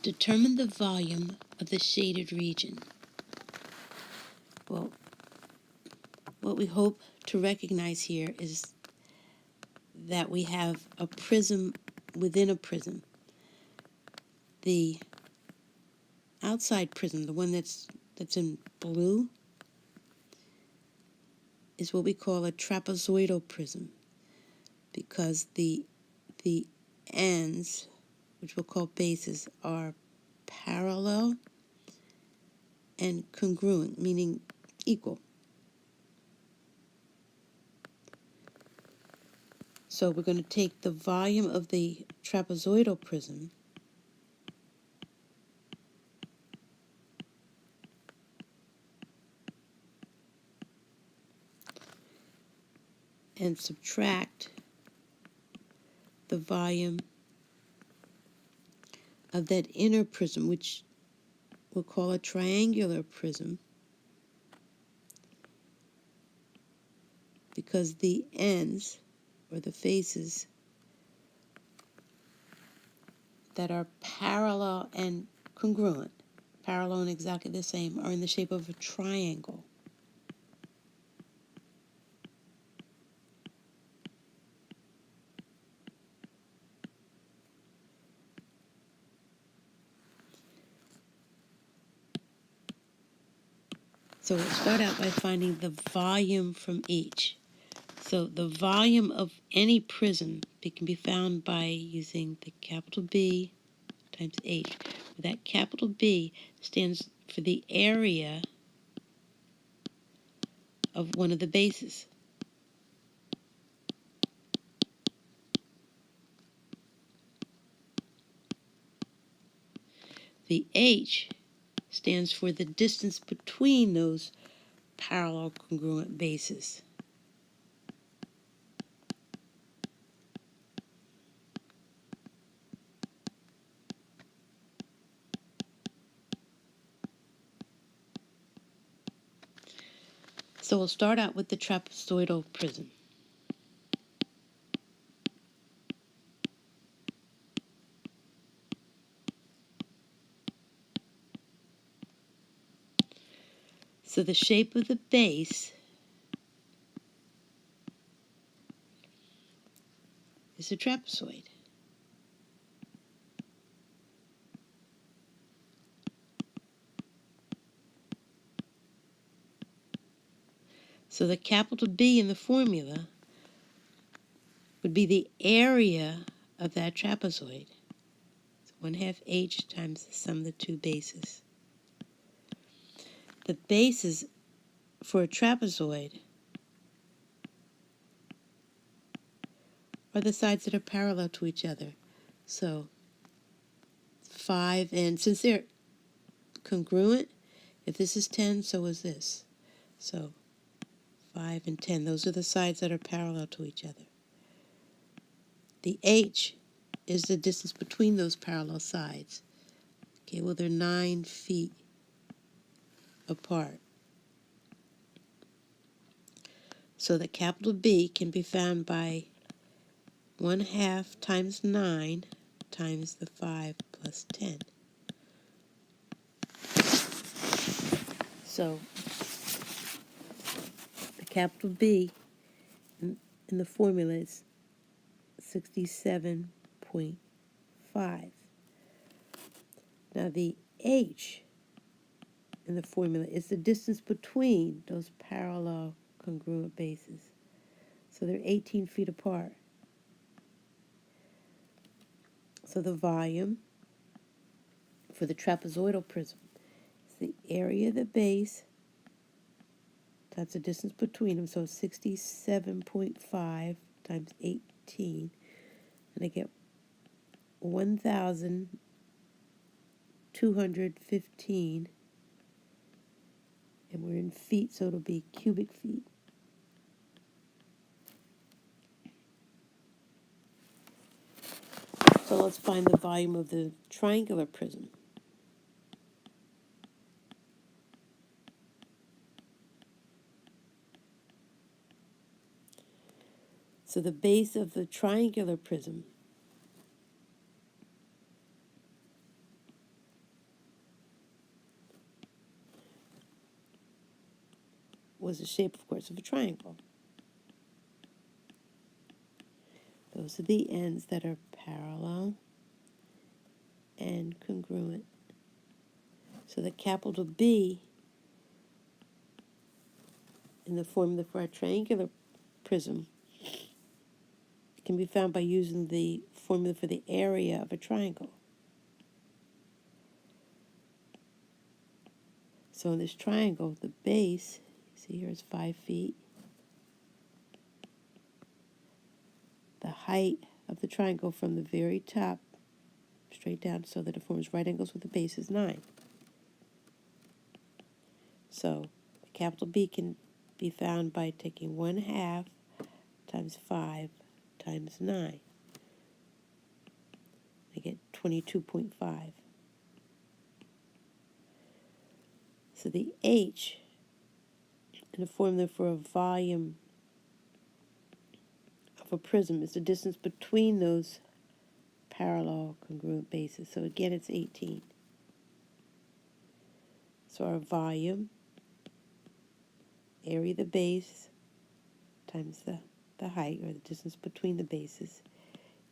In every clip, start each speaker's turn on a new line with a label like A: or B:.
A: Determine the volume of the shaded region. Well, what we hope to recognize here is that we have a prism within a prism. The outside prism, the one that's in blue, is what we call a trapezoidal prism, because the ends, which we'll call bases, are parallel and congruent, meaning equal. So we're going to take the volume of the trapezoidal prism and subtract the volume of that inner prism, which we'll call a triangular prism, because the ends, or the faces, that are parallel and congruent, parallel and exactly the same, are in the shape of a triangle. So we'll start out by finding the volume from each. So the volume of any prism can be found by using the capital B times H. That capital B stands for the area of one of the bases. The H stands for the distance between those parallel congruent bases. So we'll start out with the trapezoidal prism. So the shape of the base is a trapezoid. So the capital B in the formula would be the area of that trapezoid. So 1/2 H times the sum of the two bases. The bases for a trapezoid are the sides that are parallel to each other. So 5, and since they're congruent, if this is 10, so is this. So 5 and 10, those are the sides that are parallel to each other. The H is the distance between those parallel sides. Okay, well, they're 9 feet apart. So the capital B can be found by 1/2 times 9 times the 5 plus 10. So the capital B in the formula is 67.5. Now the H in the formula is the distance between those parallel congruent bases. So they're 18 feet apart. So the volume for the trapezoidal prism is the area of the base times the distance between them. So 67.5 times 18. And I get 1,215. And we're in feet, so it'll be cubic feet. So let's find the volume of the triangular prism. So the base of the triangular prism was the shape, of course, of a triangle. Those are the ends that are parallel and congruent. So the capital B in the formula for our triangular prism can be found by using the formula for the area of a triangle. So in this triangle, the base, see here, is 5 feet. The height of the triangle from the very top straight down so that it forms right angles with the base is 9. So the capital B can be found by taking 1/2 times 5 times 9. I get 22.5. So the H in the formula for a volume of a prism is the distance between those parallel congruent bases. So again, it's 18. So our volume, area of the base, times the height, or the distance between the bases,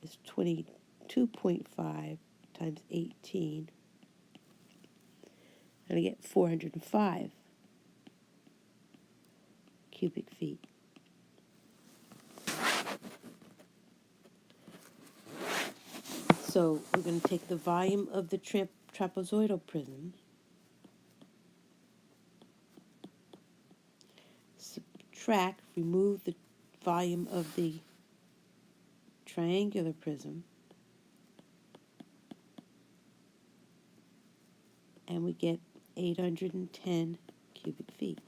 A: is 22.5 times 18. And I get 405 cubic feet. So we're going to take the volume of the trapezoidal prism, subtract, remove the volume of the triangular prism, and we get 810 cubic feet.